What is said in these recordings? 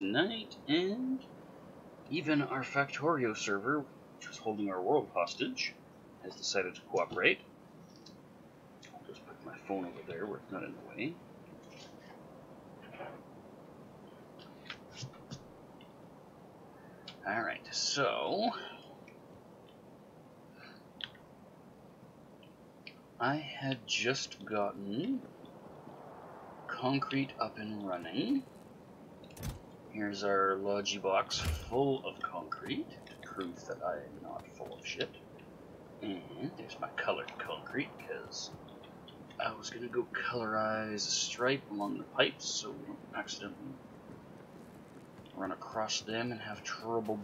Night, and even our Factorio server, which was holding our world hostage, has decided to cooperate. I'll just put my phone over there where it's not in the way. Alright, so I had just gotten concrete up and running. Here's our Logi box full of concrete to prove that I am not full of shit. And there's my colored concrete because I was going to go colorize a stripe along the pipes so we don't accidentally run across them and have trouble.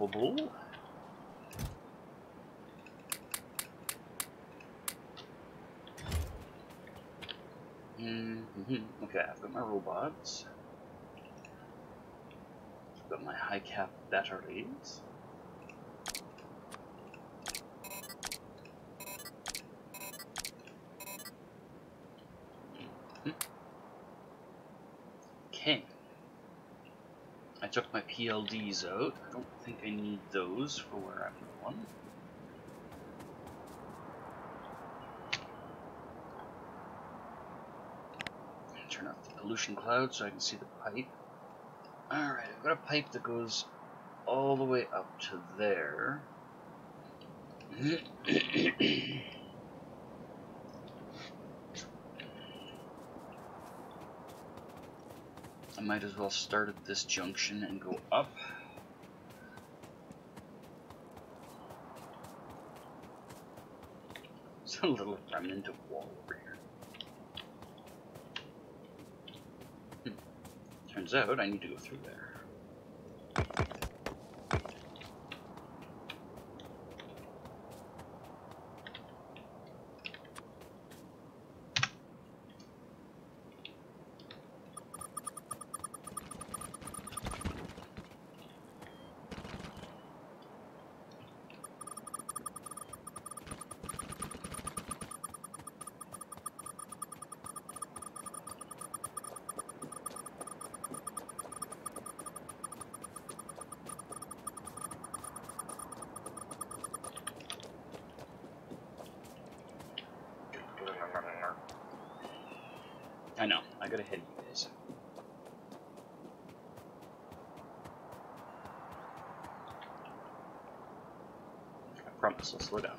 Okay, I've got my robots. I've got my high cap batteries. Okay. I took my PLDs out. I don't think I need those for where I'm going. Turn off the pollution cloud so I can see the pipe. Alright, I've got a pipe that goes all the way up to there. I might as well start at this junction and go up. There's a little remnant of wall over here. Turns out I need to go through there. I know, I got ahead of you guys. I promise I'll slow down.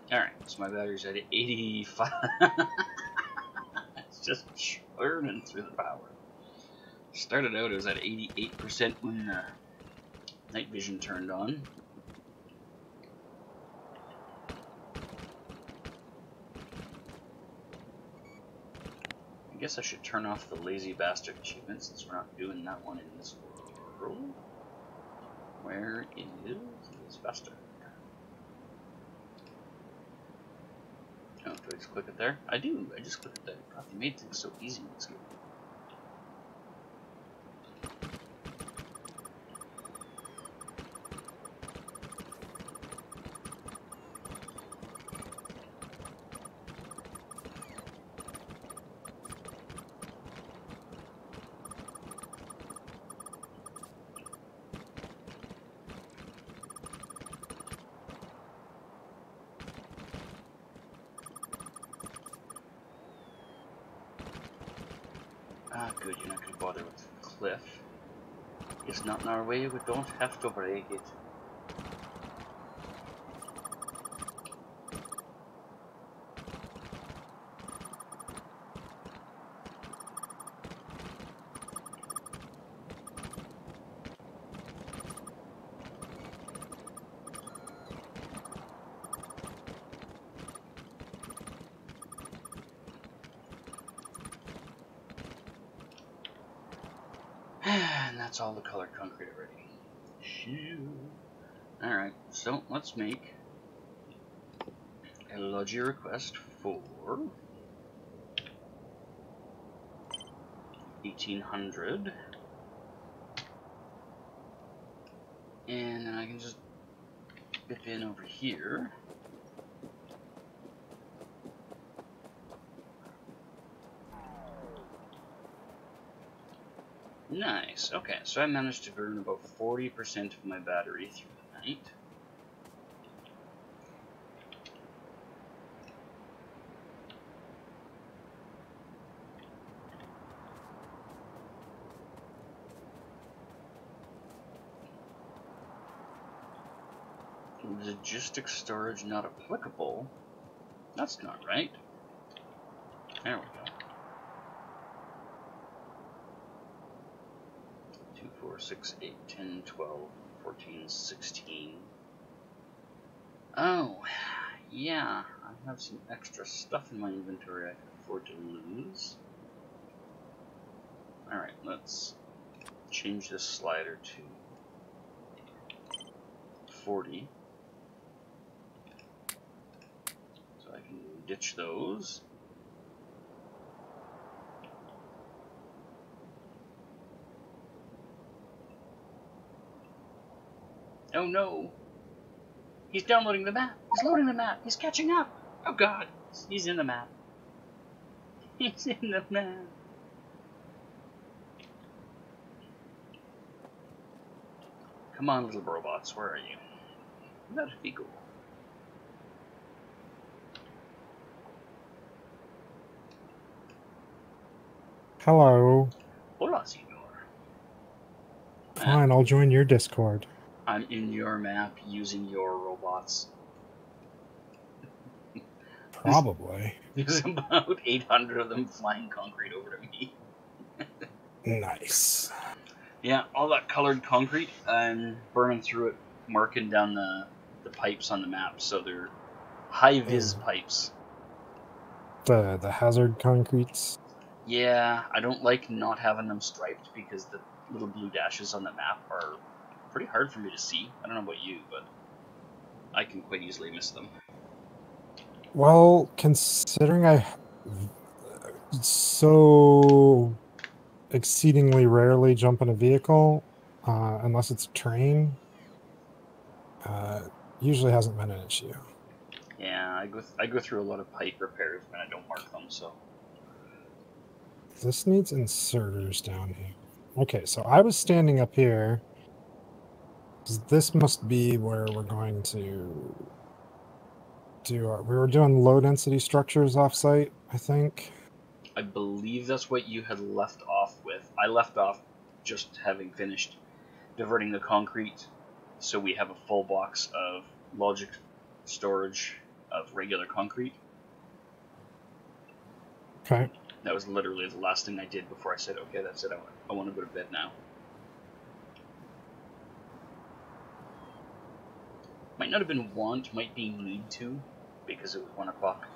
Alright, so my battery's at 85. It's just churning through the power. Started out, it was at 88% when the night vision turned on. I guess I should turn off the lazy bastard achievement since we're not doing that one in this world. Where is this bastard? Oh, do I just click it there? I do, I just click it there. God, they made things so easy in this game. Ah, good, you're not going to bother with the cliff. It's not in our way, we don't have to break it. And that's all the colored concrete already. Shoot. Alright, so let's make a Logi request for 1800. And then I can just bip in over here. Nice. Okay, so I managed to burn about 40% of my battery through the night. Logistic storage not applicable. That's not right. There we go. 2, 4, 6, 8, 10, 12, 14, 16. Oh, yeah. I have some extra stuff in my inventory I can afford to lose. Alright, let's change this slider to 40. So I can ditch those. Oh no! He's downloading the map! He's loading the map! He's catching up! Oh god! He's in the map! He's in the map! Come on, little robots, where are you? That'd be cool. Hello. Hola, senor. Fine, I'll join your Discord. I'm in your map using your robots. Probably. There's about 800 of them flying concrete over to me. Nice. Yeah, all that colored concrete, I'm burning through it, marking down the pipes on the map, so they're high-vis pipes. The hazard concretes? Yeah, I don't like not having them striped because the little blue dashes on the map are pretty hard for me to see. I don't know about you, but I can quite easily miss them. Well, considering I so exceedingly rarely jump in a vehicle, unless it's a train, usually hasn't been an issue. Yeah, I go through a lot of pipe repairs and I don't mark them, so. This needs inserters down here. Okay, so I was standing up here. This must be where we're going to do our, we were doing low density structures offsite, I think. I believe that's what you had left off with. I left off just having finished diverting the concrete, so we have a full box of logic storage of regular concrete. Okay. That was literally the last thing I did before I said, okay, that's it, I want to go to bed now. Might not have been want, might be need to, because it was 1 o'clock.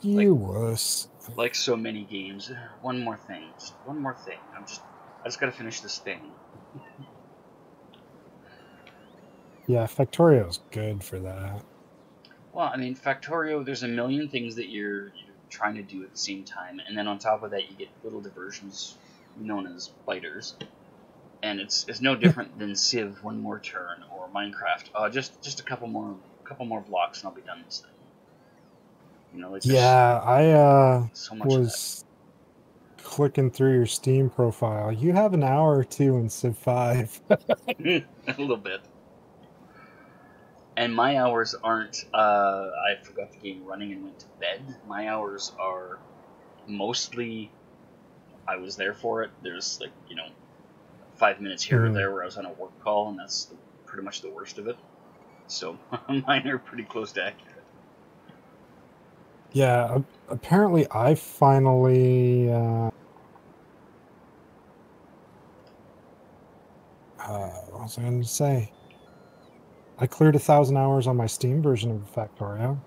You wuss. Like so many games, one more thing, just one more thing. I just gotta finish this thing. Yeah, Factorio's good for that. Well, I mean, Factorio, there's a million things that you're trying to do at the same time, and then on top of that, you get little diversions known as biters, and it's no different than Civ One More Turn or Minecraft. Just a couple more blocks, and I'll be done with this thing. You know, like yeah, I so much was clicking through your Steam profile. You have an hour or two in Civ 5. a little bit. And my hours aren't, I forgot the game running and went to bed. My hours are mostly, I was there for it. There's 5 minutes here or there where I was on a work call, and that's pretty much the worst of it. So mine are pretty close to accurate. Yeah, apparently I finally, what was I going to say? I cleared 1,000 hours on my Steam version of Factorio.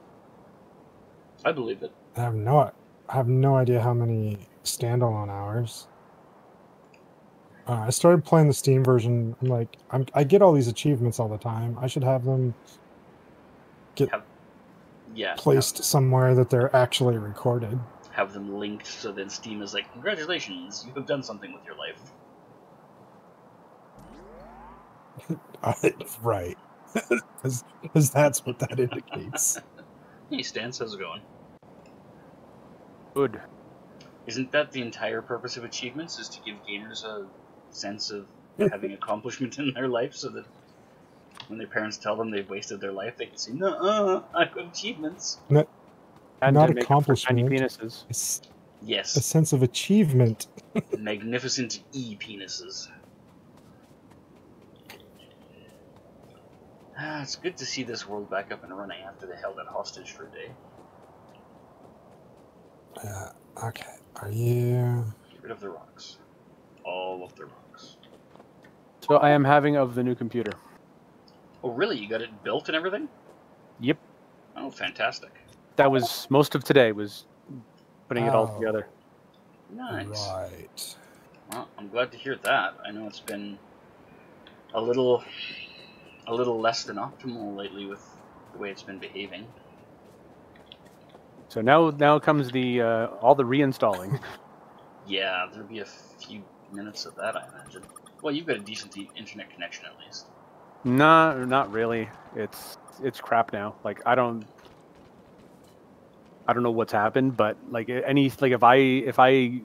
I believe it. I have no idea how many standalone hours. I started playing the Steam version. I'm like, I get all these achievements all the time. I should have them get placed somewhere that they're actually recorded. Have them linked so then Steam is like, congratulations, you have done something with your life. Right. Because that's what that indicates. Hey, Stance, how's it going? Good. Isn't that the entire purpose of achievements, is to give gamers a sense of having accomplishment in their life, so that when their parents tell them they've wasted their life, they can say, "No, I've got achievements." And Not to make up for tiny accomplishment. penises. It's a Yes, sense of achievement. magnificent e-penises. It's good to see this world back up and running after they held it hostage for a day. Okay. Are you... Get rid of the rocks. All of the rocks. So I am having of the new computer. Oh, really? You got it built and everything? Yep. Oh, fantastic. That was most of today, was putting it all together. Nice. Right. Well, I'm glad to hear that. I know it's been a little less than optimal lately with the way it's been behaving. So now comes the all the reinstalling. Yeah, there'll be a few minutes of that, I imagine. Well, you've got a decent internet connection at least. Nah, not really. It's crap now. Like I don't know what's happened, but like if I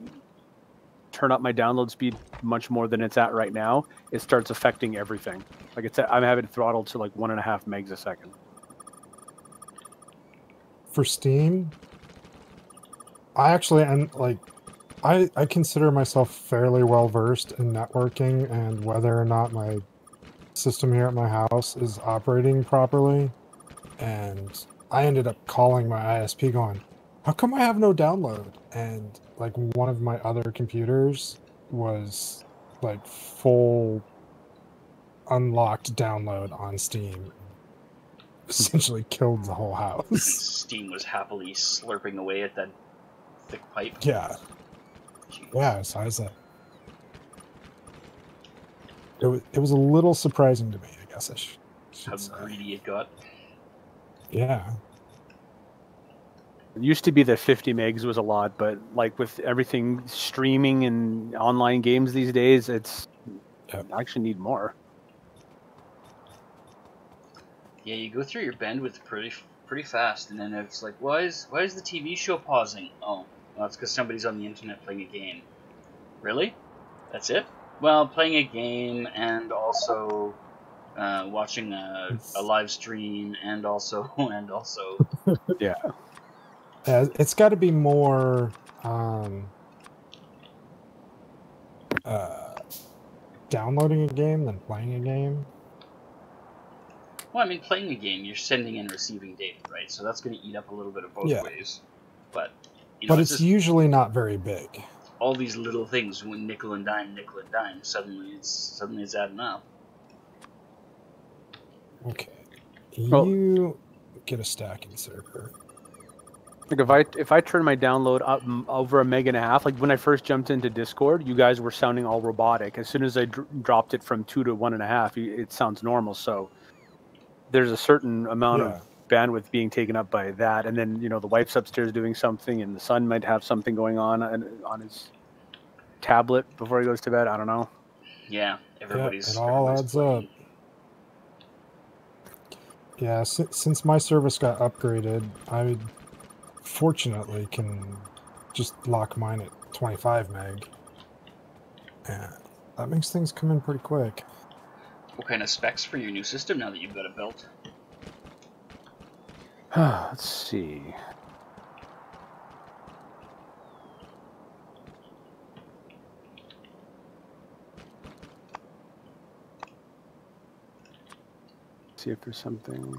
turn up my download speed much more than it's at right now, it starts affecting everything. Like I'm having it throttled to like 1.5 megs a second. For Steam, I actually am like, I consider myself fairly well versed in networking and whether or not my system here at my house is operating properly. And I ended up calling my ISP going, how come I have no download? And like one of my other computers was like full unlocked download on Steam. Essentially killed the whole house. Steam was happily slurping away at that thick pipe. Yeah. Jeez. Yeah, so I was like, it was a little surprising to me, I guess I should How say. greedy it got. Yeah. It used to be that 50 megs was a lot, but like with everything streaming and online games these days, it's I actually need more. Yeah, you go through your bandwidth pretty fast, and then it's like, why is the TV show pausing? Oh, well, it's because somebody's on the internet playing a game. Really? That's it? Well, playing a game and also watching a live stream and also Yeah. It's got to be more downloading a game than playing a game. Well, I mean, playing a game, you're sending and receiving data, right? So that's going to eat up a little bit of both ways. But you know, but it's usually not very big. All these little things, when nickel and dime, suddenly it's adding up. Okay, you get a stacking server. Like if I turn my download up over 1.5 meg, like when I first jumped into Discord, you guys were sounding all robotic. As soon as I dropped it from 2 to 1.5, it sounds normal. So there's a certain amount of bandwidth being taken up by that, and then the wife's upstairs doing something, and the son might have something going on his tablet before he goes to bed. I don't know. Yeah, everybody's it all adds up. Yeah, since my service got upgraded, I fortunately can just lock mine at 25 meg. Yeah, that makes things come in pretty quick. What kind of specs for your new system now that you've got it built? Let's see. See if there's something.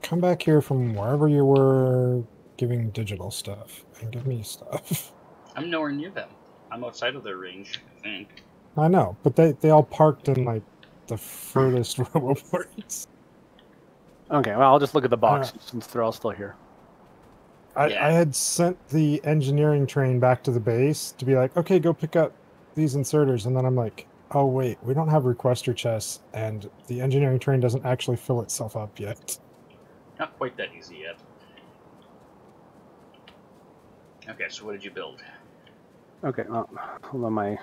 Come back here from wherever you were giving digital stuff and give me stuff. I'm nowhere near them. I'm outside of their range, I think. I know, but they all parked in like the furthest roboports. Okay, well, I'll just look at the box since they're all still here. I Yeah. had sent the engineering train back to the base to be like, okay, go pick up these inserters, and then I'm like, oh wait, we don't have requester chests, and the engineering train doesn't actually fill itself up yet. Not quite that easy yet. Okay, so what did you build? Okay, well, hold on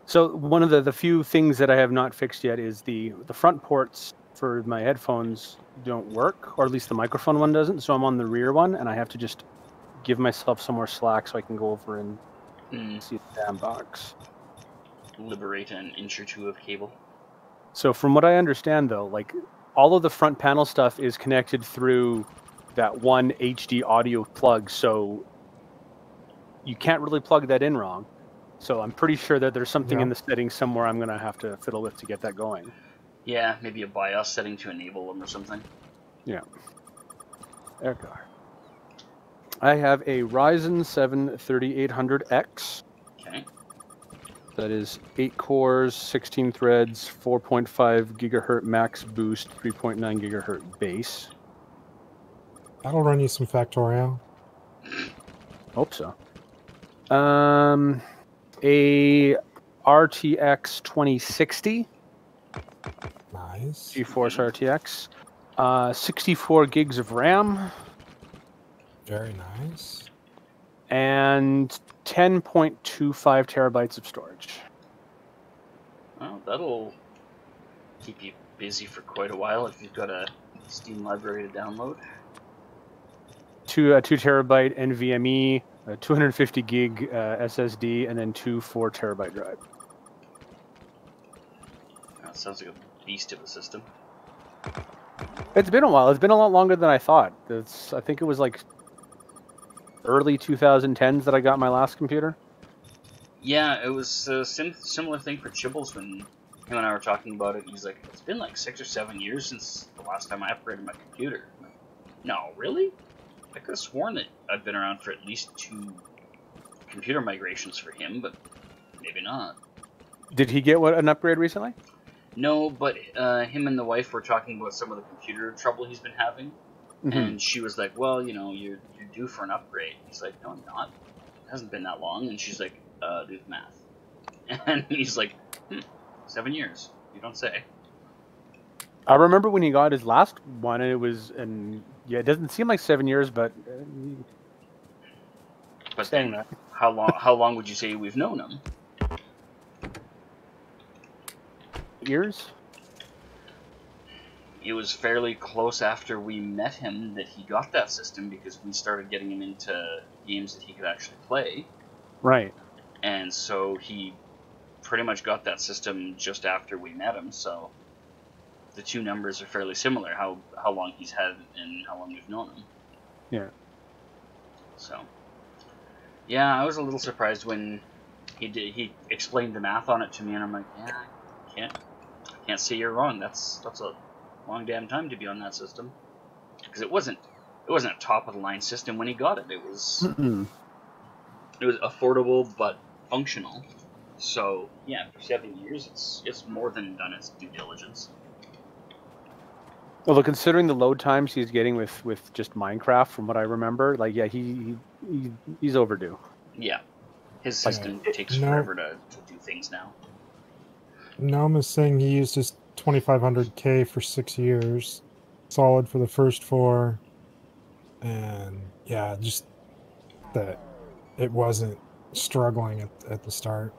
So one of the few things that I have not fixed yet is the front ports for my headphones don't work, or at least the microphone one doesn't. So I'm on the rear one, and I have to just give myself some more slack so I can go over and see the damn box. Liberate an inch or two of cable. So from what I understand, though, like all of the front panel stuff is connected through that one HD audio plug, so you can't really plug that in wrong. So I'm pretty sure that there's something in the settings somewhere I'm going to have to fiddle with to get that going. Yeah, maybe a BIOS setting to enable them or something. Yeah. Okay. I have a Ryzen 7 3800X. Okay. That is 8 cores, 16 threads, 4.5 gigahertz max boost, 3.9 gigahertz base. That'll run you some Factorio. Hope so. A RTX 2060. Nice. GeForce RTX. 64 gigs of RAM. Very nice. And 10.25 terabytes of storage. Well, that'll keep you busy for quite a while if you've got a Steam library to download. 2 terabyte NVMe, a 250 gig SSD, and then 2 4 terabyte drive. That sounds like a beast of a system. It's been a while. It's been a lot longer than I thought. I think it was like early 2010s that I got my last computer. Yeah, it was a similar thing for Chibbles when him and I were talking about it. He's like, it's been like 6 or 7 years since the last time I upgraded my computer. I'm like, no, really? I could have sworn that I've been around for at least 2 computer migrations for him, but maybe not. Did he get an upgrade recently? No, but him and the wife were talking about some of the computer trouble he's been having. Mm-hmm. And she was like, well, you know, you're due for an upgrade. He's like, no, I'm not. It hasn't been that long. And she's like, do the math. And he's like, 7 years. You don't say. I remember when he got his last one, and it doesn't seem like 7 years, but saying that. How long would you say we've known him? Years? It was fairly close after we met him that he got that system, because we started getting him into games that he could actually play. Right. And so he pretty much got that system just after we met him, so the two numbers are fairly similar, how long he's had and how long we've known him. Yeah. So, yeah, I was a little surprised when he explained the math on it to me, and I'm like, yeah, I can't say you're wrong. That's a long damn time to be on that system, because it wasn't a top of the line system when he got it. It was it was affordable but functional. So yeah, for 7 years, it's more than done its due diligence. Although considering the load times he's getting with just Minecraft, from what I remember, like yeah, he's overdue. Yeah, his system takes forever to do things now. Nom is saying he used his 2500K for 6 years, solid for the first 4, and yeah, just that it wasn't struggling at the start.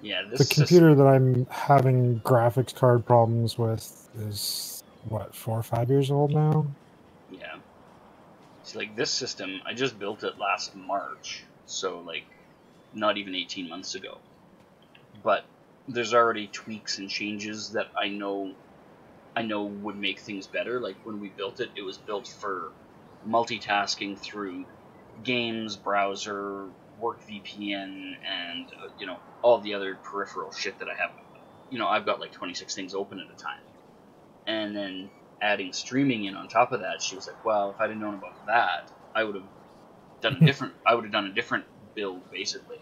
Yeah, the computer that I'm having graphics card problems with is, what, 4 or 5 years old now? Yeah. So, like, this system, I just built it last March, so, like, not even 18 months ago. But there's already tweaks and changes that I know would make things better. Like, when we built it, it was built for multitasking through games, browser, work VPN, and all the other peripheral shit that I have. I've got like 26 things open at a time, and then adding streaming in on top of that. She was like, well, if I'd have known about that, I would have done a different build, basically.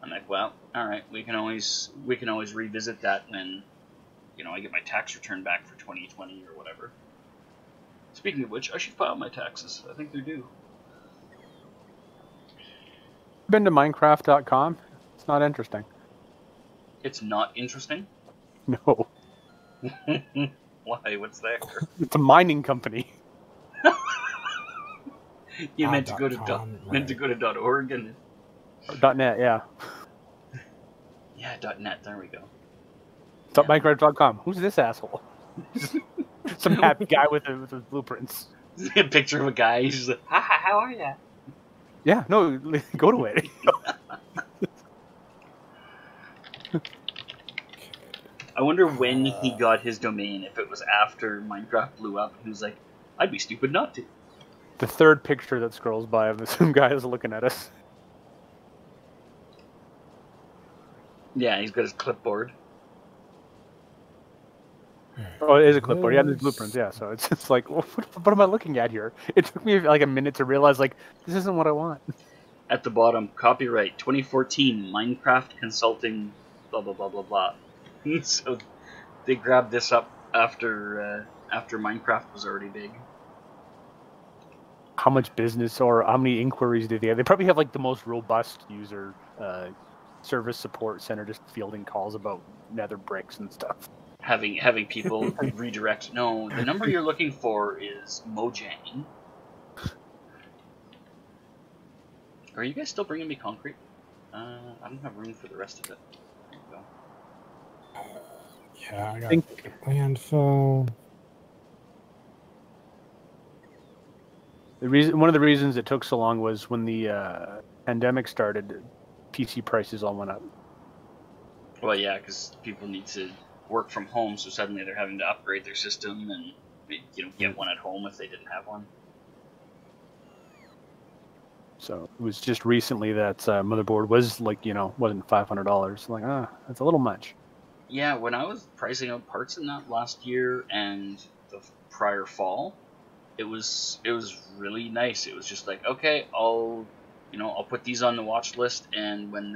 I'm like, well, all right, we can always revisit that when I get my tax return back for 2020 or whatever. Speaking of which, I should file my taxes. I think they're due. Been to Minecraft.com? It's not interesting. It's not interesting? No. Why? What's there? It's a mining company. You meant to go to .com, meant to go to .org and .net, yeah. yeah, .net. There we go. It's at Minecraft.com. Who's this asshole? Some happy guy with his blueprints. A picture of a guy. He's like, "Hi, how are ya?" Yeah, no, go to it. I wonder when he got his domain. If it was after Minecraft blew up, he was like, "I'd be stupid not to." The third picture that scrolls by of some guy is looking at us. Yeah, he's got his clipboard. Oh, it is a clipboard. Yeah, there's blueprints. Yeah, so it's just like, what am I looking at here? It took me like a minute to realize, like, this isn't what I want. At the bottom, copyright 2014, Minecraft Consulting, blah blah blah blah blah. So they grabbed this up after Minecraft was already big. How much business or how many inquiries do they have? They probably have like the most robust user service support center, just fielding calls about nether bricks and stuff. Having people redirect. No, the number you're looking for is Mojang. Are you guys still bringing me concrete? I don't have room for the rest of it. There you go. Yeah, I got landfill. One of the reasons it took so long was when the pandemic started, PC prices all went up. Well, yeah, because people need to work from home, so suddenly they're having to upgrade their system and get one at home if they didn't have one. So it was just recently that motherboard was like, wasn't $500. Like, that's a little much. Yeah, when I was pricing out parts in that last year and the prior fall, it was really nice. It was just like, okay, I'll put these on the watch list, and when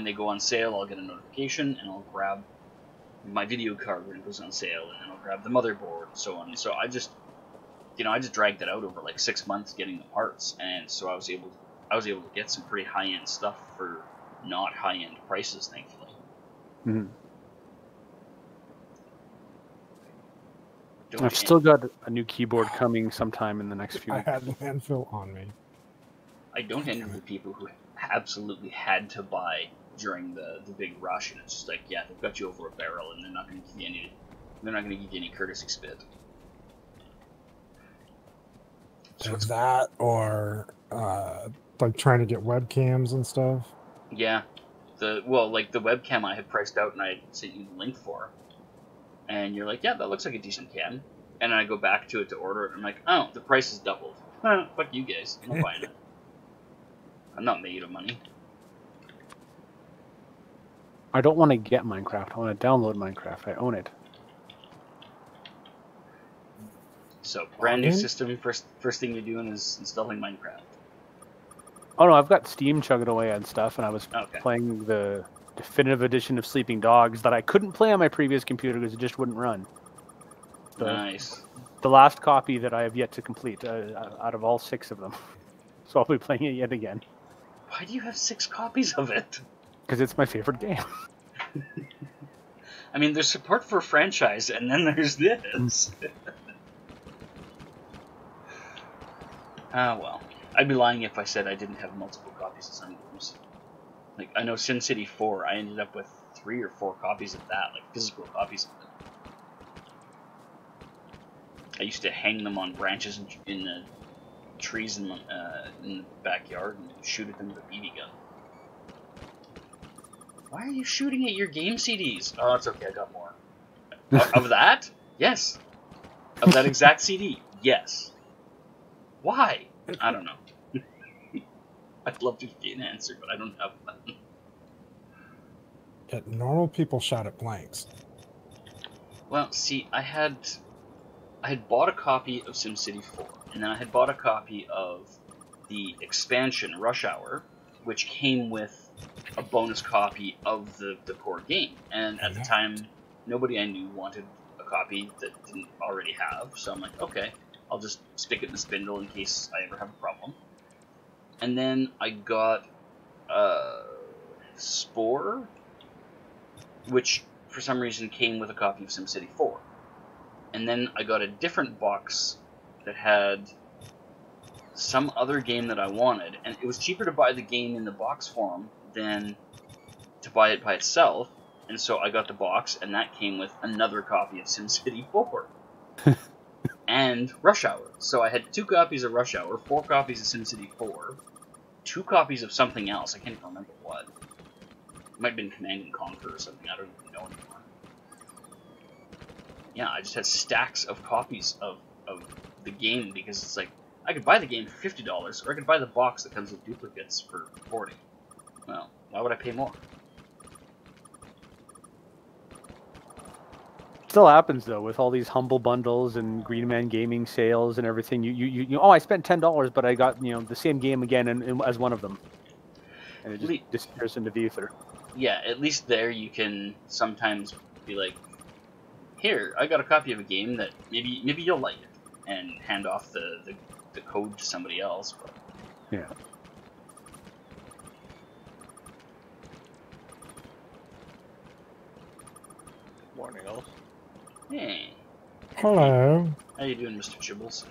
they go on sale, I'll get a notification and I'll grab my video card when it goes on sale, and then I'll grab the motherboard and so on. So I just dragged it out over like 6 months getting the parts, and so I was able to get some pretty high end stuff for not high end prices, thankfully. Mm-hmm. I've still got a new keyboard coming sometime in the next few weeks. I had landfill on me. I don't envy the people who absolutely had to buy during the big rush, and it's just like, yeah, they've got you over a barrel, and they're not going to give you any courtesy spit. There's that, or like trying to get webcams and stuff. Yeah, the webcam I had priced out and I sent you the link for, and you're like, yeah, that looks like a decent cam, and then I go back to it to order it, and I'm like, oh, the price is doubled. Fuck you guys, I'm not buying it. I'm not made of money. I don't want to get Minecraft. I want to download Minecraft. I own it. So, brand new system, first thing you're doing is installing Minecraft. Oh no, I've got Steam chugging away on stuff, and I was playing the definitive edition of Sleeping Dogs that I couldn't play on my previous computer because it just wouldn't run. Nice. The last copy that I have yet to complete out of all 6 of them. So I'll be playing it yet again. Why do you have 6 copies of it? Because it's my favorite game. I mean, there's support for a franchise, and then there's this. Well. I'd be lying if I said I didn't have multiple copies of some games. Like, I know SimCity 4, I ended up with 3 or 4 copies of that, like physical copies of it. I used to hang them on branches in the trees in the backyard and shoot at them with a BB gun. Why are you shooting at your game CDs? Oh, it's okay, I got more. Of that? Yes. Of that exact CD? Yes. Why? I don't know. I'd love to get an answer, but I don't have one. Yeah, normal people shot at blanks. Well, see, I had bought a copy of SimCity 4, and then I had bought a copy of the expansion, Rush Hour, which came with a bonus copy of the core game. And at the time, nobody I knew wanted a copy that didn't already have. So I'm like, okay, I'll just stick it in the spindle in case I ever have a problem. And then I got Spore, which for some reason came with a copy of SimCity 4. And then I got a different box that had some other game that I wanted, and it was cheaper to buy the game in the box form than to buy it by itself, and so I got the box, and that came with another copy of SimCity 4. And Rush Hour. So I had 2 copies of Rush Hour, 4 copies of SimCity 4, 2 copies of something else, I can't even remember what. It might have been Command & Conquer or something, I don't even know anymore. Yeah, I just had stacks of copies of the game, because it's like, I could buy the game for $50, or I could buy the box that comes with duplicates for $40. Well, why would I pay more? Still happens though with all these humble bundles and Green Man Gaming sales and everything. You oh, I spent $10, but I got the same game again and as one of them, and it just disappears into the ether. Yeah, at least there you can sometimes be like, here, I got a copy of a game that maybe you'll like it, and hand off the code to somebody else. But yeah. Morning, all. Hey. Hello. How you doing, Mr. Chibbles?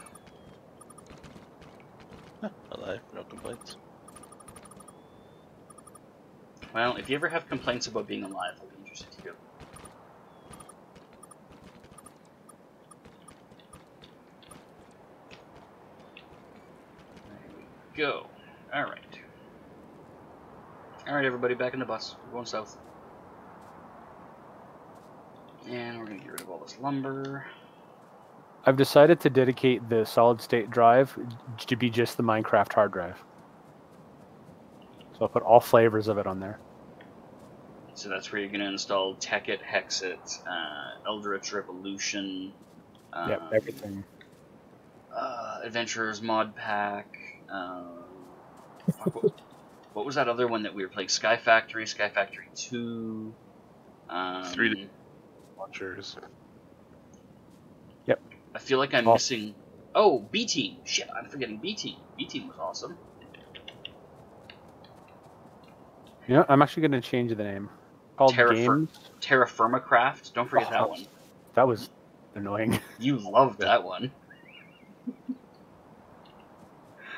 Alive, no complaints. Well, if you ever have complaints about being alive, I'll be interested to hear them. There we go. Alright. Alright, everybody, back in the bus. We're going south. And we're going to get rid of all this lumber. I've decided to dedicate the solid state drive to be just the Minecraft hard drive. So I'll put all flavors of it on there. So that's where you're going to install Tekkit, Hexit, Eldritch Revolution. Yeah, everything. Adventurers Mod Pack. What was that other one that we were playing? Sky Factory 2. 3D launchers. Yep. I feel like I'm missing... Oh, B-Team! Shit, I'm forgetting B-Team. B-Team was awesome. Yeah, I'm actually going to change the name. Called Games. Terra Firma Craft. Don't forget that one. That was annoying. You loved that one.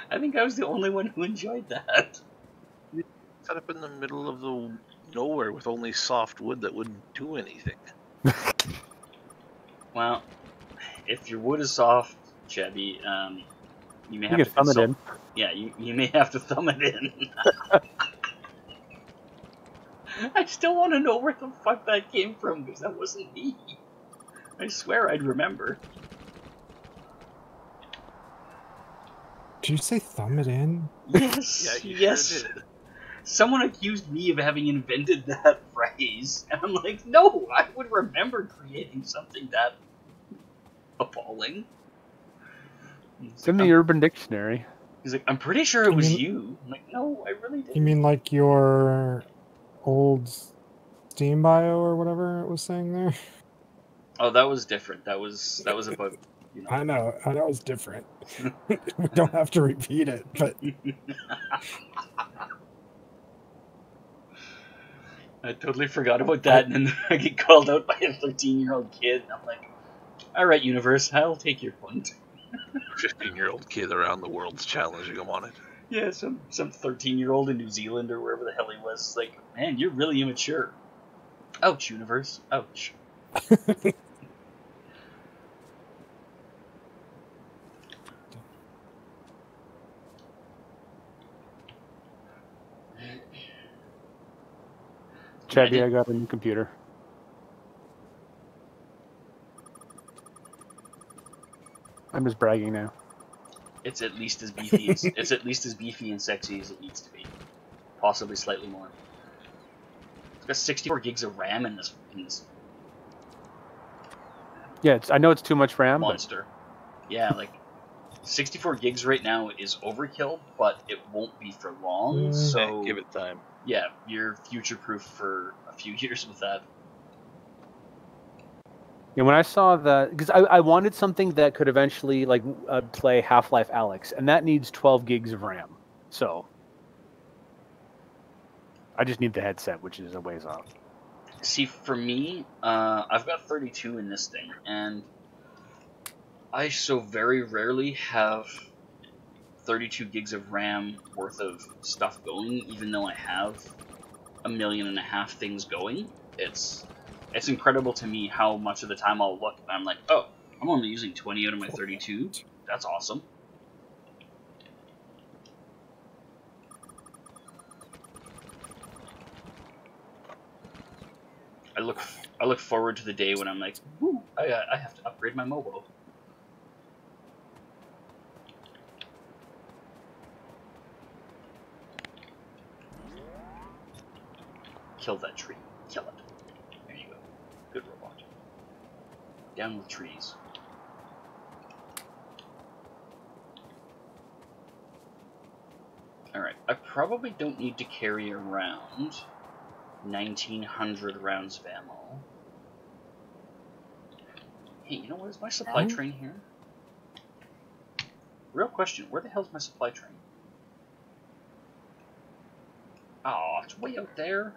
I think I was the only one who enjoyed that. Set up in the middle of the nowhere with only soft wood that wouldn't do anything. Well, if your wood is soft, Chevy, you may have to thumb it in. Yeah, you may have to thumb it in. I still want to know where the fuck that came from, because that wasn't me. I swear I'd remember. Did you say thumb it in? Yes, Yeah, you yes. sure did. Someone accused me of having invented that phrase, and I'm like, no, I would remember creating something that appalling. It's in the Urban Dictionary. He's like, I'm pretty sure it was you. I'm like, no, I really didn't. You mean like your old Steam bio or whatever it was saying there? Oh, that was different. That was about, you know. I know it's different. We don't have to repeat it, but I totally forgot about that, and then I get called out by a 13-year-old kid, and I'm like, alright, universe, I'll take your point. 15-year-old kid around the world's challenging him on it. Yeah, some 13-year-old in New Zealand or wherever the hell he was. It's like, man, you're really immature. Ouch, universe. Ouch. Chaddy, I got a new computer. I'm just bragging now. It's at least as beefy as it's at least as beefy and sexy as it needs to be. Possibly slightly more. It's got 64 gigs of RAM in this Yeah, I know it's too much RAM, monster. Yeah, like 64 gigs right now is overkill, but it won't be for long. So give it time. Yeah, you're future-proof for a few years with that. And when I saw that, because I wanted something that could eventually like play Half-Life Alyx, and that needs 12 gigs of RAM. So I just need the headset, which is a ways off. See, for me, I've got 32 in this thing, and I so very rarely have 32 gigs of RAM worth of stuff going, even though I have 1.5 million things going. It's incredible to me how much of the time I'll look and I'm like, oh, I'm only using 20 out of my 32. That's awesome. I look forward to the day when I'm like, woo, I have to upgrade my mobile. Kill that tree. Kill it. There you go. Good robot. Down with trees. Alright, I probably don't need to carry around 1,900 rounds of ammo. Hey, you know what? Is my supply train here? Real question, where the hell's my supply train? Oh, it's way out there.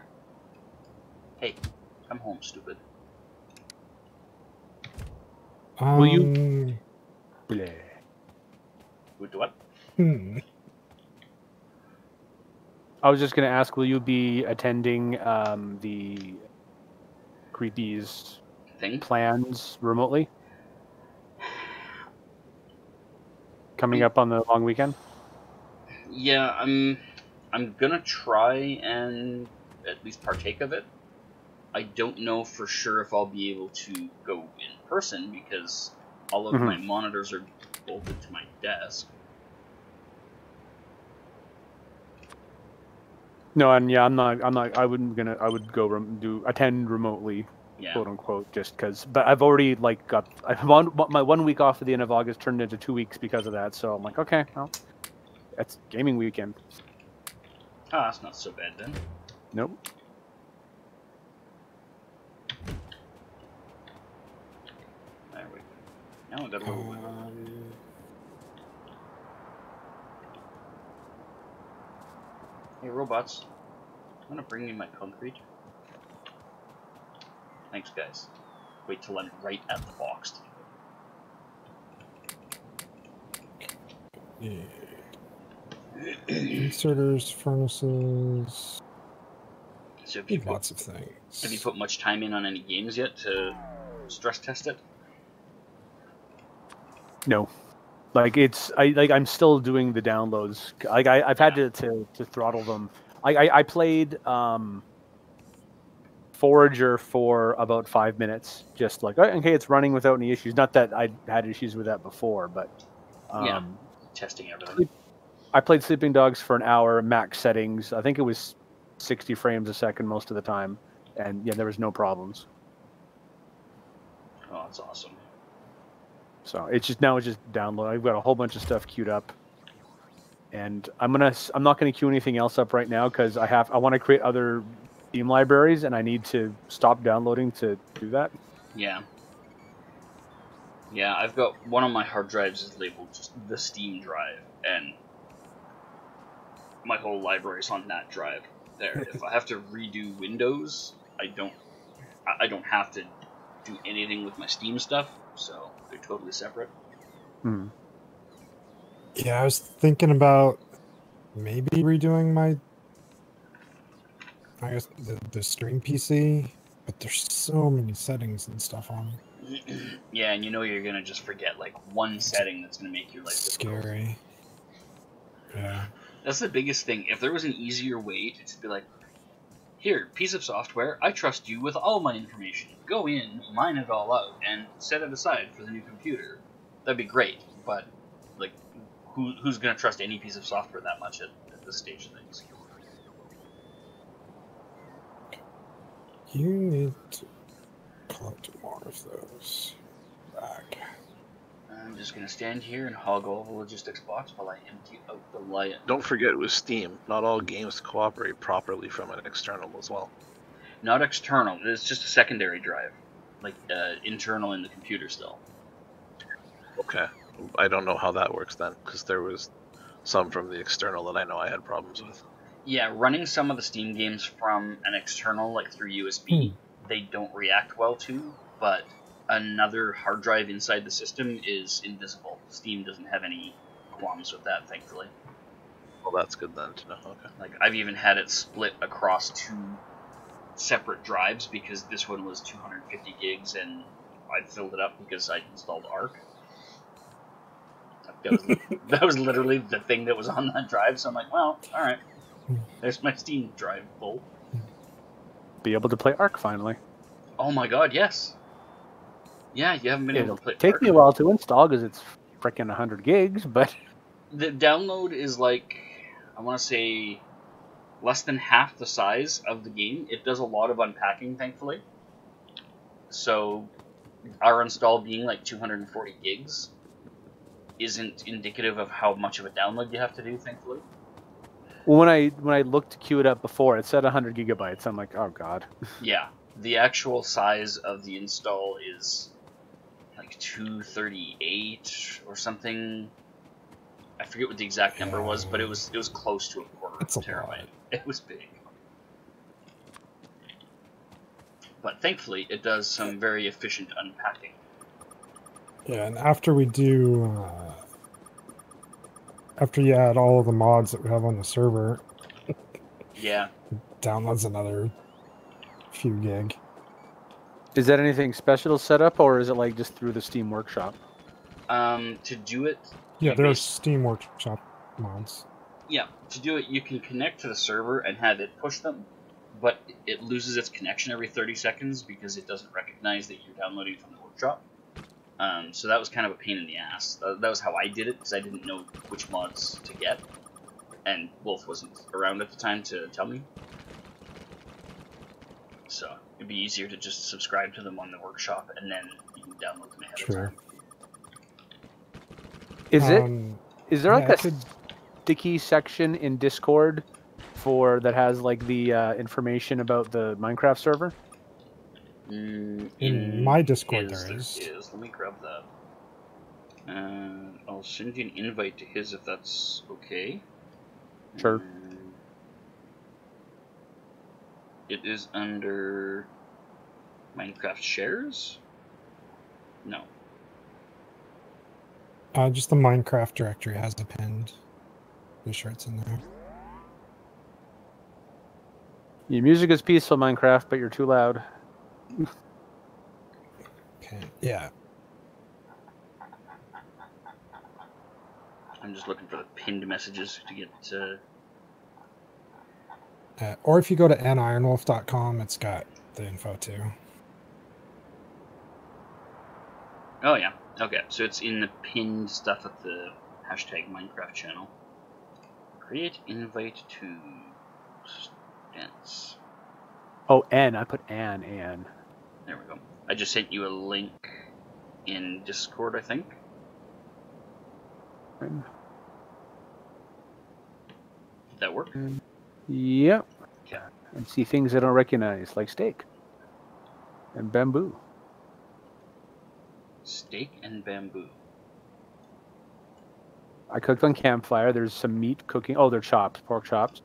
Hey, come home, stupid. Will you? With what? I was just going to ask, will you be attending the Creepy's Thing? plans remotely? Coming up on the long weekend? Yeah, I'm gonna try and at least partake of it. I don't know for sure if I'll be able to go in person because all of my monitors are bolted to my desk. No, and yeah, I'm not. I would go attend remotely, Yeah. quote unquote, just because. But I've already like got my 1 week off at the end of August turned into 2 weeks because of that. So I'm like, okay, well, that's gaming weekend. Ah, that's not so bad then. Nope. There we go. Now I got a little wiggle. Hey, robots. Want to bring me my concrete? Thanks, guys. Wait till I'm right at the box to do it. Yeah. Inserters, furnaces. So have you Lots of things. Have you put much time in on any games yet to stress test it? No. Like I'm still doing the downloads. Like I've had to throttle them. I played Forager for about 5 minutes, just like, okay, it's running without any issues. Not that I had issues with that before, but yeah, testing everything. I played Sleeping Dogs for an hour, max settings. I think it was 60 frames a second most of the time, and yeah, there was no problems. Oh, that's awesome. So it's just download. I've got a whole bunch of stuff queued up, and I'm not gonna queue anything else up right now because I want to create other Steam libraries, and I need to stop downloading to do that. Yeah. Yeah, I've got one of my hard drives is labeled just the Steam drive, and my whole library's on that drive there. If I have to redo Windows, I don't have to do anything with my Steam stuff, so they're totally separate. Yeah, I was thinking about maybe redoing my, I guess, the stream PC, but there's so many settings and stuff on it. Yeah, and you know you're gonna just forget like one setting that's gonna make your life difficult. Scary. Yeah. That's the biggest thing. If there was an easier way to just be like, here, piece of software, I trust you with all my information. Go in, mine it all out, and set it aside for the new computer. That'd be great, but like, who's gonna trust any piece of software that much at this stage of things? You need to collect more of those back. I'm just gonna stand here and hog all the logistics box while I empty out the lion. Don't forget with Steam, not all games cooperate properly from an external as well. Not external, it's just a secondary drive. like internal in the computer still. Okay. I don't know how that works then, because there was some from the external that I know I had problems with. Yeah, running some of the Steam games from an external, like through USB, they don't react well to, but another hard drive inside the system is invisible. Steam doesn't have any qualms with that, thankfully. Well, that's good then to know. Okay. Like, I've even had it split across 2 separate drives because this one was 250 gigs and I filled it up because I installed Arc. That was literally the thing that was on that drive, so I'm like, well, alright. There's my Steam drive full. Be able to play Arc finally. Oh my god, yes. Yeah, you haven't been able to play Take Arc. me a while to install because it's freaking 100 gigs, but The download is like, I want to say, less than half the size of the game. It does a lot of unpacking, thankfully. So, our install being like 240 gigs isn't indicative of how much of a download you have to do, thankfully. when I looked to queue it up before, it said 100 gigabytes. I'm like, oh god. Yeah, the actual size of the install is like 238 or something. I forget what the exact number was, but it was close to a quarter It's of a a terabyte. lot. It was big. But thankfully, it does some very efficient unpacking. Yeah, and after we do, after you add all of the mods that we have on the server, Yeah. downloads another few gig. Is that anything special to set up, or is it like just through the Steam Workshop? To do it... Yeah, there are Steam Workshop mods. Yeah, to do it, you can connect to the server and have it push them, but it loses its connection every 30 seconds because it doesn't recognize that you're downloading from the workshop. So that was kind of a pain in the ass. That was how I did it, because I didn't know which mods to get, and Wolf wasn't around at the time to tell me. So it'd be easier to just subscribe to them on the workshop, and then you can download them ahead of time. Is there like a sticky section in Discord that has like the information about the Minecraft server? In my Discord, there is. Let me grab that. I'll send you an invite to his if that's okay. Sure. It is under Minecraft shares? No. Just the Minecraft directory has it pinned. Pretty sure it's in there. Your music is peaceful, Minecraft, but you're too loud. Okay, yeah. I'm just looking for the pinned messages to get or if you go to nIronwolf.com, it's got the info too. Oh yeah, okay, so it's in the pinned stuff at the hashtag Minecraft channel. Create invite to Stance. Oh, N. I put N. There we go. I just sent you a link in Discord, I think. Did that work? Yep. Yeah. And see things I don't recognize, like steak and bamboo. Steak and bamboo. I cooked on campfire. There's some meat cooking. Oh, they're chops, pork chops.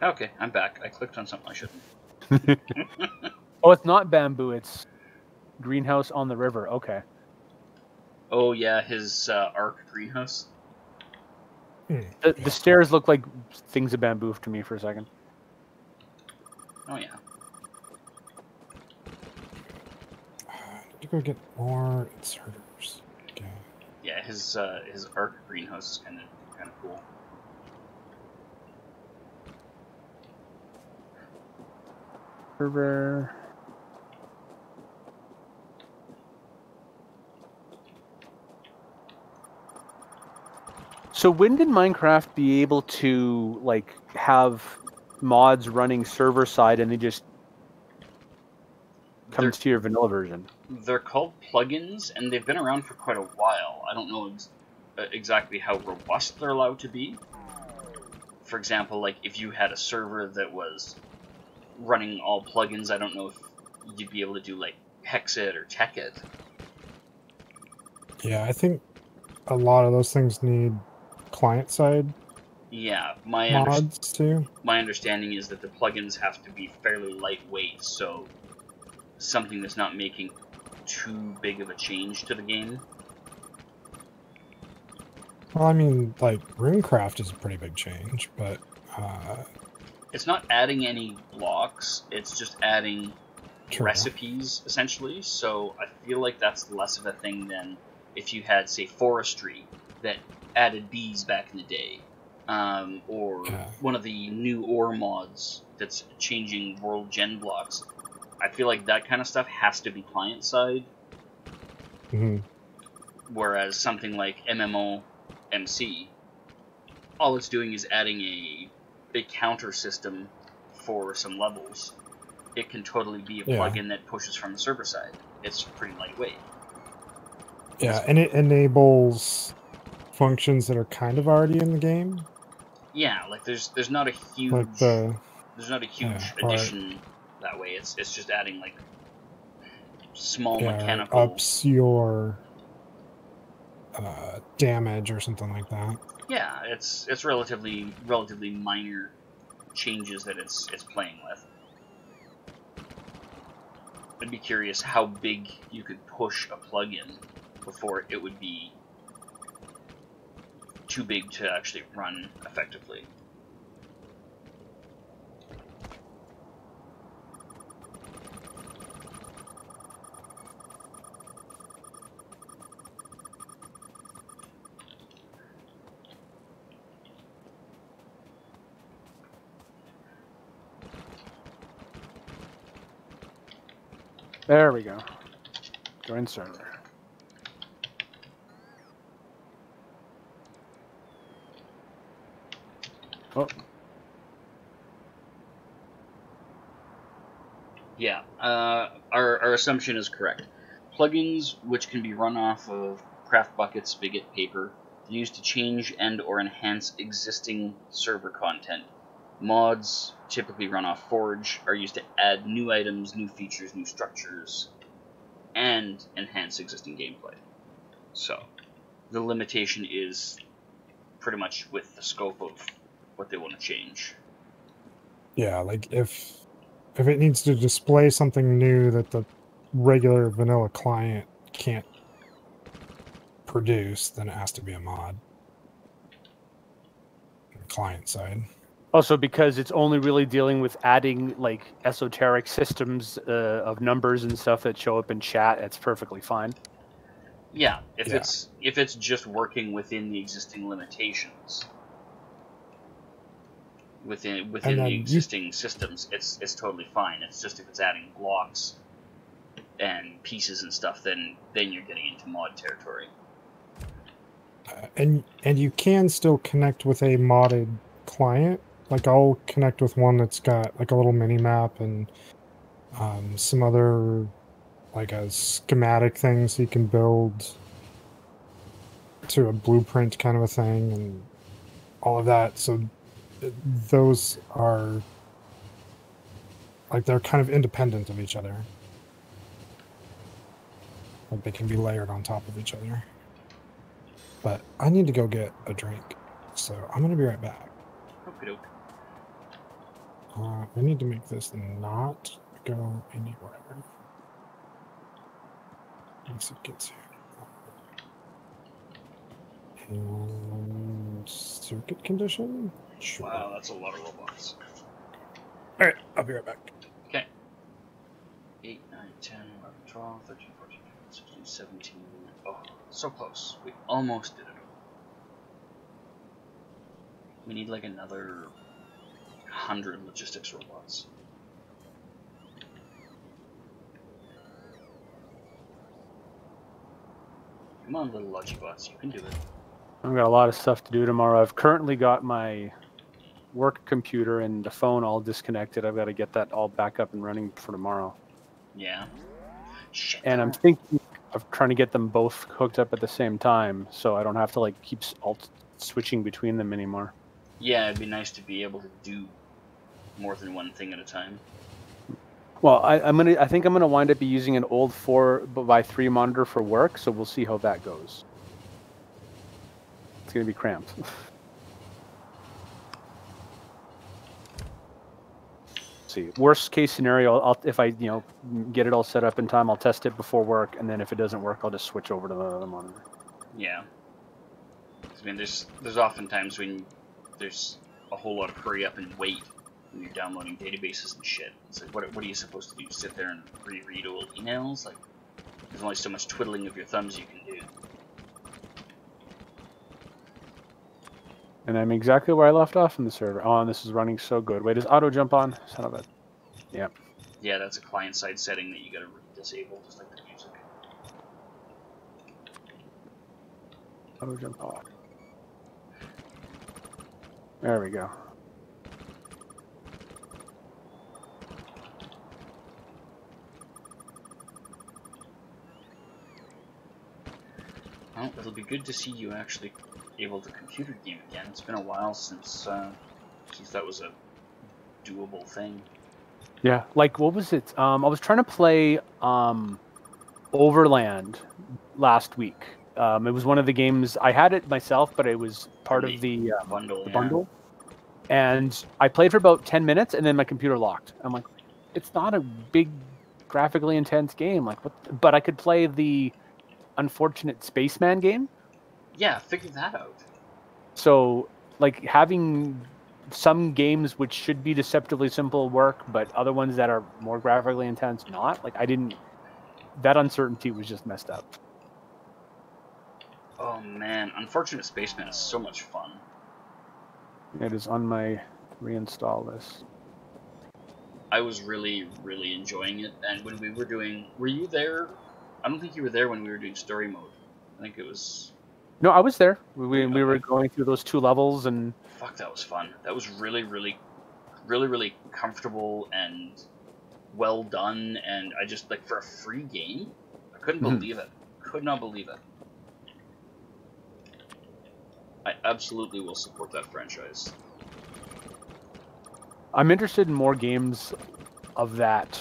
Okay, I'm back. I clicked on something I shouldn't. Oh, it's not bamboo. It's greenhouse on the river. Okay. Oh yeah, his Arc greenhouse. The stairs look like things of bamboo to me for a second. Oh yeah. Need to go get more inserters. Okay. Yeah, his Arc greenhouse is kind of cool. Server. So when did Minecraft be able to like have mods running server side and they just come to your vanilla version? They're called plugins, and they've been around for quite a while. I don't know exactly how robust they're allowed to be. for example, like if you had a server that was running all plugins, I don't know if you'd be able to do like Hexit or Techit. Yeah, I think a lot of those things need client-side Yeah, mods too. my understanding is that the plugins have to be fairly lightweight, so something that's not making too big of a change to the game. Well, I mean, like, Runecraft is a pretty big change, but... It's not adding any blocks, it's just adding True. recipes, essentially, so I feel like that's less of a thing than if you had, say, Forestry that added bees back in the day, or one of the new ore mods that's changing world gen blocks. I feel like that kind of stuff has to be client-side, whereas something like MMOMC, all it's doing is adding a counter system for some levels. It can totally be a plugin that pushes from the server side. It's pretty lightweight. Yeah, and it enables functions that are kind of already in the game. Yeah, like there's not a huge like there's not a huge addition that way. It's just adding like small mechanical. Ups your damage or something like that. Yeah, it's relatively minor changes that it's playing with. I'd be curious how big you could push a plugin before it would be too big to actually run effectively. There we go. Join server. Oh. Yeah, our assumption is correct. Plugins which can be run off of craft bucket, spigot, paper, used to change and or enhance existing server content. Mods, typically run off Forge, are used to add new items, new features, new structures, and enhance existing gameplay. So, the limitation is pretty much with the scope of what they want to change. Yeah, like if it needs to display something new that the regular vanilla client can't produce, then it has to be a mod. Client side. Also, because it's only really dealing with adding like esoteric systems of numbers and stuff that show up in chat, it's perfectly fine. Yeah, if it's just working within the existing limitations, within the existing systems, it's totally fine. It's just if it's adding blocks and pieces and stuff, then you're getting into mod territory. And you can still connect with a modded client. Like I'll connect with one that's got like a little mini map and some other like a schematic thing so you can build to a blueprint kind of a thing and all of that. So those are like they're kind of independent of each other. Like they can be layered on top of each other. But I need to go get a drink, so I'm gonna be right back. Okey-doke. I need to make this not go anywhere once it gets here. And circuit condition? Sure. Wow, that's a lot of robots. Alright, I'll be right back. Okay. 8, 9, 10, 11, 12, 13, 14, 15, 16, 17. Oh, so close. We almost did it. We need like another 100 logistics robots. Come on, little Logibots, you can do it. I've got a lot of stuff to do tomorrow. I've currently got my work computer and the phone all disconnected. I've got to get that all back up and running for tomorrow. Yeah. Shit. And I'm thinking of trying to get them both hooked up at the same time, so I don't have to like keep switching between them anymore. Yeah, it'd be nice to be able to do more than one thing at a time. Well, I think I'm gonna wind up using an old 4x3 monitor for work, so we'll see how that goes. It's gonna be cramped. See, worst case scenario, if I get it all set up in time, I'll test it before work, and then if it doesn't work, I'll just switch over to the other monitor. Yeah. I mean, there's often times when there's a whole lot of hurry up and wait when you're downloading databases and shit. It's like, what are you supposed to do? Sit there and reread old emails? Like, there's only so much twiddling of your thumbs you can do. And I'm exactly where I left off in the server. Oh, and this is running so good. Wait, does auto jump on? Son of a... Yeah. Yeah, that's a client-side setting that you gotta disable, just like the music. Auto jump off. There we go. Well, it'll be good to see you actually able to computer game again. It's been a while since that was a doable thing. Yeah, like what was it? I was trying to play Overland last week. It was one of the games I had it myself, but it was part of the bundle. Bundle. And I played for about 10 minutes, and then my computer locked. I'm like, it's not a big, graphically intense game. Like, what? But I could play the Unfortunate Spaceman game. Yeah, figure that out. So, like, having some games which should be deceptively simple work, but other ones that are more graphically intense not. Like, that uncertainty was just messed up. Oh man, Unfortunate Spaceman is so much fun. It is on my reinstall list. I was really, really enjoying it, and when we were doing... Were you there? I don't think you were there when we were doing story mode. I think it was... No, I was there. We were going through those 2 levels, and... Fuck, that was fun. That was really, really, really, really comfortable and well done, and I just, like, for a free game, I couldn't believe it. Could not believe it. I absolutely will support that franchise. I'm interested in more games of that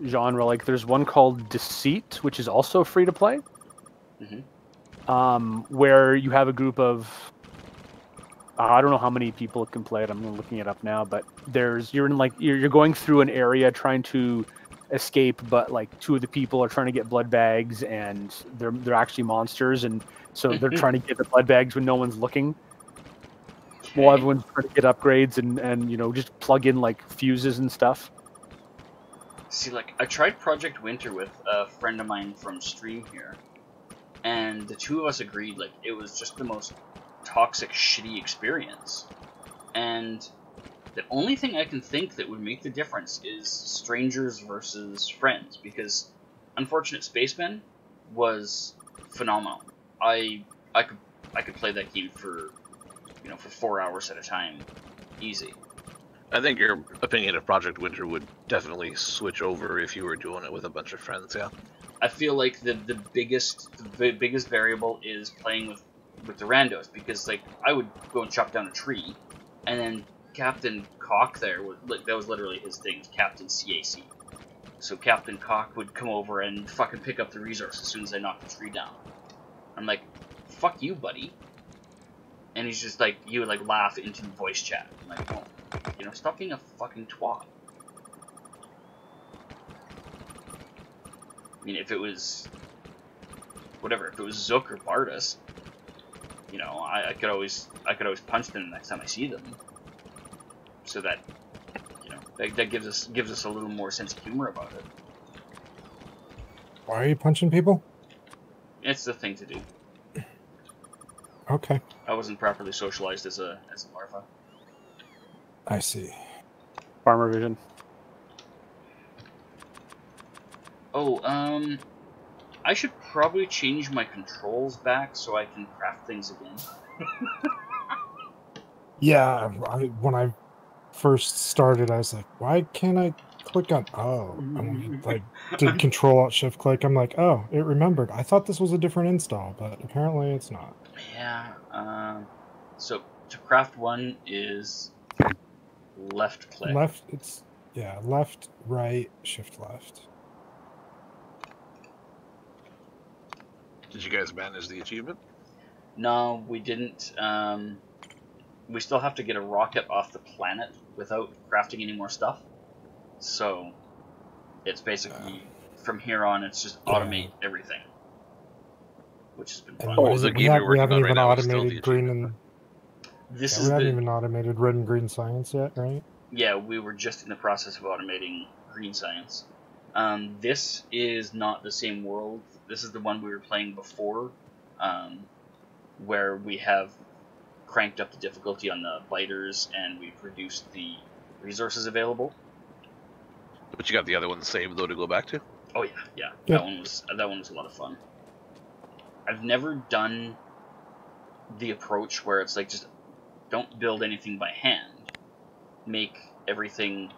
genre. Like, there's one called Deceit, which is also free to play. Where you have a group of... I don't know how many people can play it. I'm looking it up now, but you're going through an area trying to escape, but like 2 of the people are trying to get blood bags, and they're actually monsters, and so they're trying to get the blood bags when no one's looking. While everyone's trying to get upgrades and just plug in like fuses and stuff. See, like, I tried Project Winter with a friend of mine from stream here, and the 2 of us agreed, like, it was just the most toxic, shitty experience. And the only thing I can think that would make the difference is strangers versus friends, because Unfortunate Spaceman was phenomenal. I could play that game for 4 hours at a time, easy. I think your opinion of Project Winter would definitely switch over if you were doing it with a bunch of friends. Yeah, I feel like the biggest variable is playing with the randos, because like I would go and chop down a tree, and then Captain Cock there that was literally his thing, Captain CAC. So Captain Cock would come over and fucking pick up the resource as soon as I knocked the tree down. I'm like, fuck you, buddy. And he's just like, you would like laugh into voice chat. I'm like, oh, stop being a fucking twat. I mean, if it was whatever, if it was Zook or Bardus, I could always punch them the next time I see them. So that that gives us a little more sense of humor about it. Why are you punching people? It's the thing to do. Okay. I wasn't properly socialized as a larva. I see. Farmer vision. Oh, I should probably change my controls back so I can craft things again. Yeah, when I first started, I was like, why can't I click on... Oh, and like did Control-Alt-Shift click. I'm like, oh, it remembered. I thought this was a different install, but apparently it's not. Yeah, so to craft one is left click. Left, it's, yeah, left, right, shift left. Did you guys manage the achievement? No, we didn't. We still have to get a rocket off the planet without crafting any more stuff. So it's basically from here on, it's just automate everything, which has been fun. And what is the it? game you're We working haven't on right even now is still the automated green and This we is haven't the even automated red and green science yet, right? yeah. We were just in the process of automating green science. This is not the same world. This is the one we were playing before, where we have cranked up the difficulty on the biters and we've reduced the resources available. But you got the other one saved though to go back to? Oh yeah. Yeah. That one was a lot of fun. I've never done the approach where it's like just don't build anything by hand. Make everything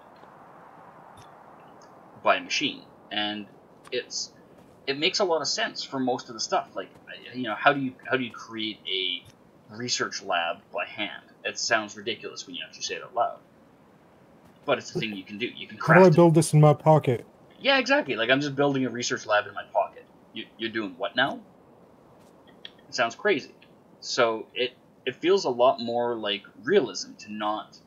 by machine. And it makes a lot of sense for most of the stuff. Like, you know, how do you create a research lab by hand? It sounds ridiculous when you actually say it out loud. But it's a thing you can do. You can craft How do I build this in my pocket? Yeah, exactly. Like, I'm just building a research lab in my pocket. You're doing what now? It sounds crazy. So it feels a lot more like realism to not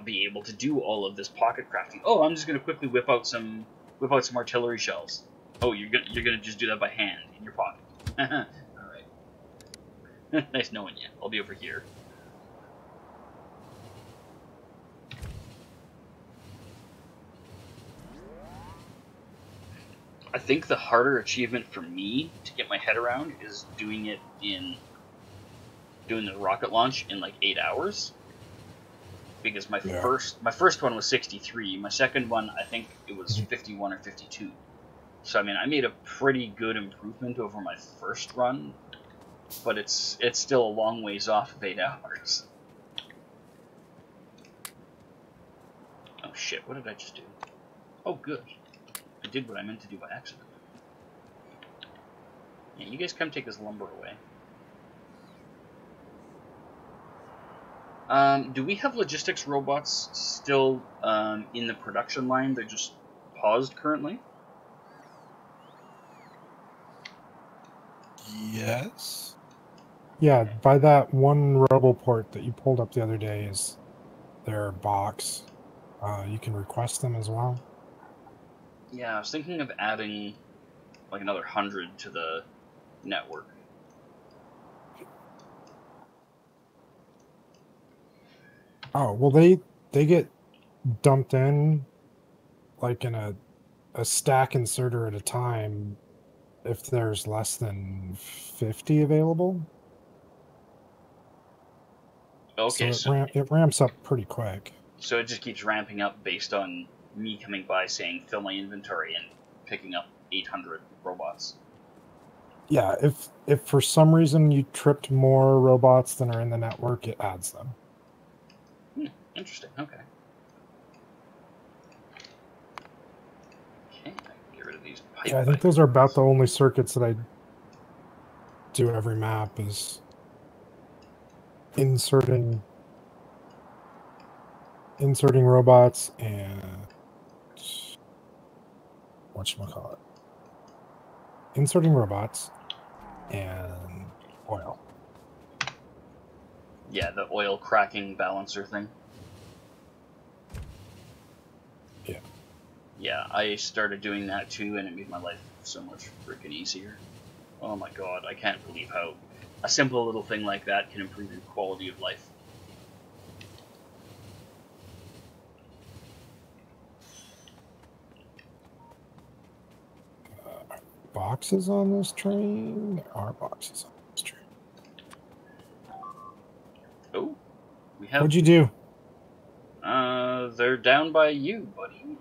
be able to do all of this pocket crafting. Oh, I'm just gonna quickly whip out some artillery shells. Oh, you're gonna just do that by hand in your pocket. All right. Nice knowing you. I'll be over here. I think the harder achievement for me to get my head around is doing the rocket launch in like 8 hours. Because my first one was 63. My second one, I think it was 51 or 52. So I mean, I made a pretty good improvement over my first run, but it's still a long ways off of 8 hours. Oh shit! What did I just do? Oh good. I did what I meant to do by accident. Yeah, you guys come take this lumber away. Do we have logistics robots still in the production line? They're just paused currently? Yes. Yeah, by that one RoboPort that you pulled up the other day is their box. You can request them as well. Yeah, I was thinking of adding like another 100 to the network. Oh, well, they get dumped in like in a stack inserter at a time if there's less than 50 available. Okay, so it ramps up pretty quick. So it just keeps ramping up based on me coming by saying fill my inventory and picking up 800 robots. Yeah, if for some reason you tripped more robots than are in the network, it adds them. Interesting, okay. Okay, I can get rid of these pipe. Yeah, I think those are about the only circuits that I do every map is inserting robots and whatchamacallit. Inserting robots and oil. Yeah, the oil cracking balancer thing. Yeah. Yeah, I started doing that too, and it made my life so much freaking easier. Oh my god, I can't believe how a simple little thing like that can improve your quality of life. Boxes on this train? There are boxes on this train. Oh, we have... What'd you do? They're down by you, buddy.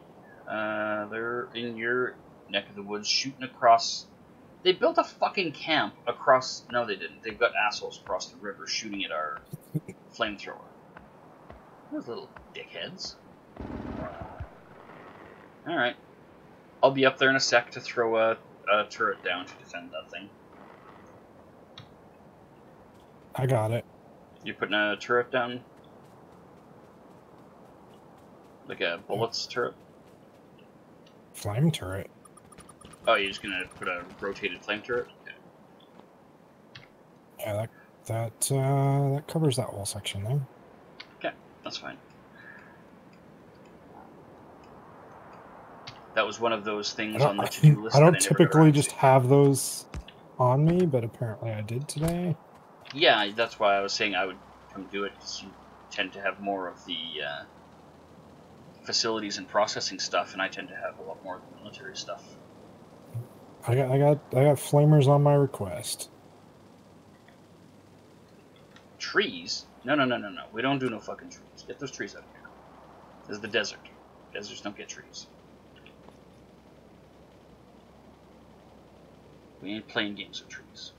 They're in your neck of the woods shooting across... They built a fucking camp across... No, they didn't. They've got assholes across the river shooting at our flamethrower. Those little dickheads. Alright. I'll be up there in a sec to throw a turret down to defend that thing. I got it. You putting a turret down? Like a bullets turret? Flame turret. Oh, you're just gonna put a rotated flame turret? Okay. Yeah, that covers that whole section there. Okay, that's fine. That was one of those things on the to-do list I that I don't never got typically around just to. have those on me, but apparently I did today. Yeah, that's why I was saying I would come do it, because you tend to have more of the facilities and processing stuff, and I tend to have a lot more of the military stuff. I got flamers on my request. Trees? No. We don't do no fucking trees. Get those trees out of here. This is the desert. Deserts don't get trees. We ain't playing games with trees.